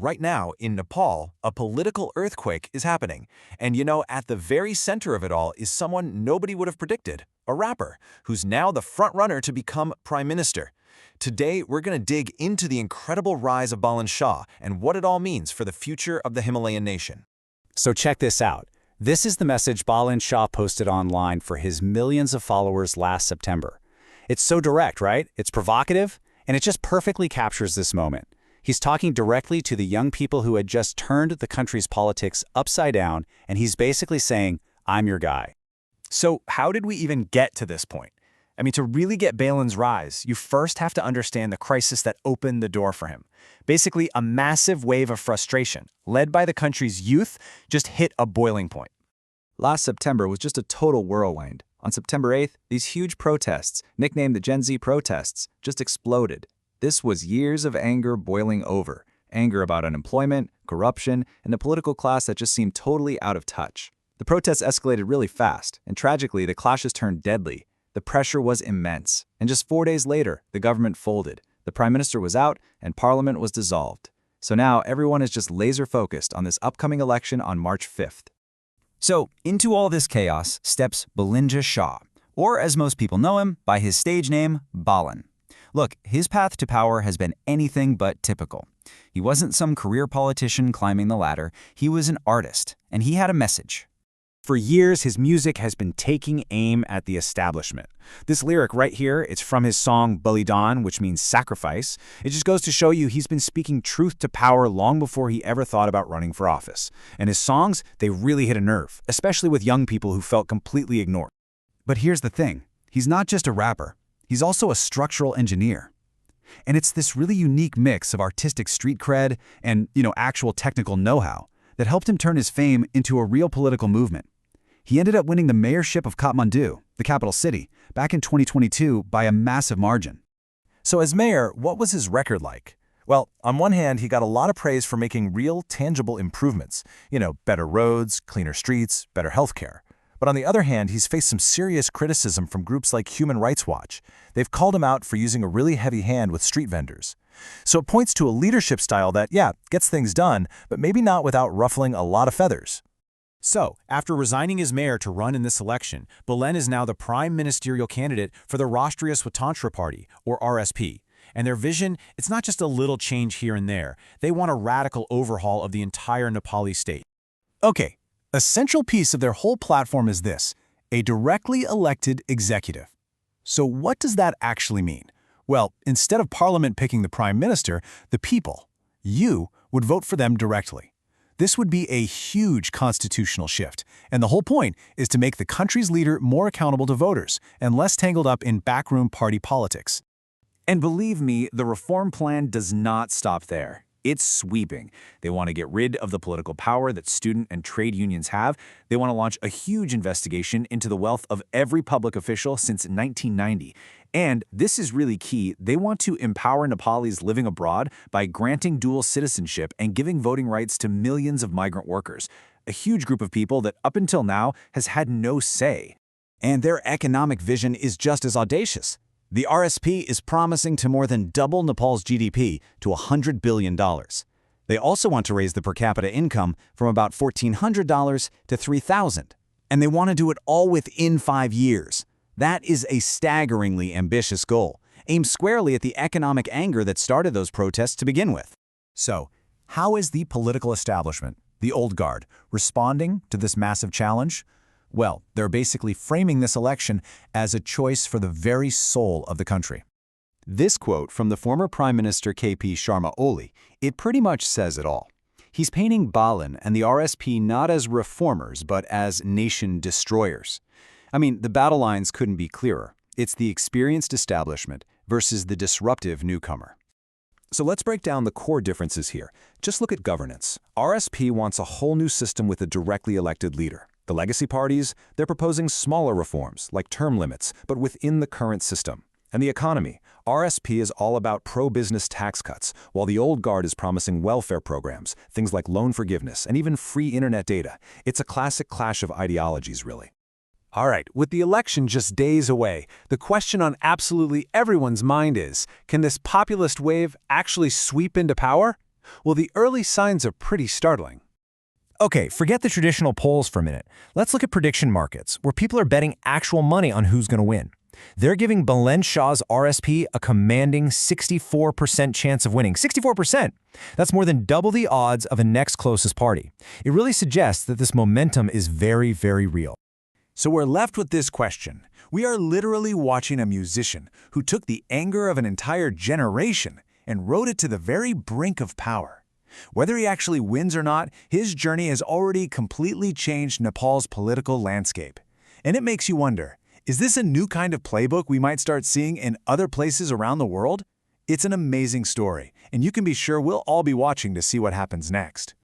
right now, in Nepal, a political earthquake is happening. And at the very center of it all is someone nobody would have predicted, a rapper, who's now the front runner to become prime minister. Today, we're going to dig into the incredible rise of Balen Shah and what it all means for the future of the Himalayan nation. So check this out. This is the message Balen Shah posted online for his millions of followers last September. It's so direct, right? It's provocative, and it just perfectly captures this moment. He's talking directly to the young people who had just turned the country's politics upside down, and he's basically saying, I'm your guy. So how did we even get to this point? I mean, to really get Balen's rise, you first have to understand the crisis that opened the door for him. Basically, a massive wave of frustration, led by the country's youth, just hit a boiling point. Last September was just a total whirlwind. On September 8th, these huge protests, nicknamed the Gen Z protests, just exploded. This was years of anger boiling over. Anger about unemployment, corruption, and a political class that just seemed totally out of touch. The protests escalated really fast, and tragically, the clashes turned deadly. The pressure was immense, and just 4 days later, the government folded. The prime minister was out, and parliament was dissolved. So now everyone is just laser-focused on this upcoming election on March 5th. So, into all this chaos steps Balen Shah, or as most people know him, by his stage name, Balen. Look, his path to power has been anything but typical. He wasn't some career politician climbing the ladder, he was an artist, and he had a message. For years, his music has been taking aim at the establishment. This lyric right here, it's from his song Balidan, which means sacrifice. It just goes to show you he's been speaking truth to power long before he ever thought about running for office. And his songs, they really hit a nerve, especially with young people who felt completely ignored. But here's the thing. He's not just a rapper. He's also a structural engineer. And it's this really unique mix of artistic street cred and, actual technical know-how that helped him turn his fame into a real political movement. He ended up winning the mayorship of Kathmandu, the capital city, back in 2022 by a massive margin. So as mayor, what was his record like? Well, on one hand, he got a lot of praise for making real, tangible improvements. Better roads, cleaner streets, better healthcare. But on the other hand, he's faced some serious criticism from groups like Human Rights Watch. They've called him out for using a really heavy hand with street vendors. So it points to a leadership style that, gets things done, but maybe not without ruffling a lot of feathers. So, after resigning as mayor to run in this election, Balen is now the prime ministerial candidate for the Rashtriya Swatantra Party, or RSP. And their vision, it's not just a little change here and there. They want a radical overhaul of the entire Nepali state. Okay, a central piece of their whole platform is this: a directly elected executive. So what does that actually mean? Well, instead of Parliament picking the Prime Minister, the people, you, would vote for them directly. This would be a huge constitutional shift, and the whole point is to make the country's leader more accountable to voters and less tangled up in backroom party politics. And believe me, the reform plan does not stop there. It's sweeping. They want to get rid of the political power that student and trade unions have. They want to launch a huge investigation into the wealth of every public official since 1990. And this is really key, they want to empower Nepalis living abroad by granting dual citizenship and giving voting rights to millions of migrant workers, a huge group of people that up until now has had no say. And their economic vision is just as audacious. The RSP is promising to more than double Nepal's GDP to $100 billion. They also want to raise the per capita income from about $1,400 to $3,000. And they want to do it all within 5 years. That is a staggeringly ambitious goal, aimed squarely at the economic anger that started those protests to begin with. So, how is the political establishment, the old guard, responding to this massive challenge? Well, they're basically framing this election as a choice for the very soul of the country. This quote from the former Prime Minister KP Sharma Oli, it pretty much says it all. He's painting Balen and the RSP not as reformers, but as nation destroyers. I mean, the battle lines couldn't be clearer. It's the experienced establishment versus the disruptive newcomer. So let's break down the core differences here. Just look at governance. RSP wants a whole new system with a directly elected leader. The legacy parties, they're proposing smaller reforms, like term limits, but within the current system. And the economy, RSP is all about pro-business tax cuts, while the old guard is promising welfare programs, things like loan forgiveness, and even free internet data. It's a classic clash of ideologies, really. All right, with the election just days away, the question on absolutely everyone's mind is, can this populist wave actually sweep into power? Well, the early signs are pretty startling. Okay, forget the traditional polls for a minute. Let's look at prediction markets, where people are betting actual money on who's going to win. They're giving Balen Shah's RSP a commanding 64% chance of winning. 64%! That's more than double the odds of a next closest party. It really suggests that this momentum is very, very real. So we're left with this question. We are literally watching a musician who took the anger of an entire generation and rode it to the very brink of power. Whether he actually wins or not, his journey has already completely changed Nepal's political landscape. And it makes you wonder, is this a new kind of playbook we might start seeing in other places around the world? It's an amazing story, and you can be sure we'll all be watching to see what happens next.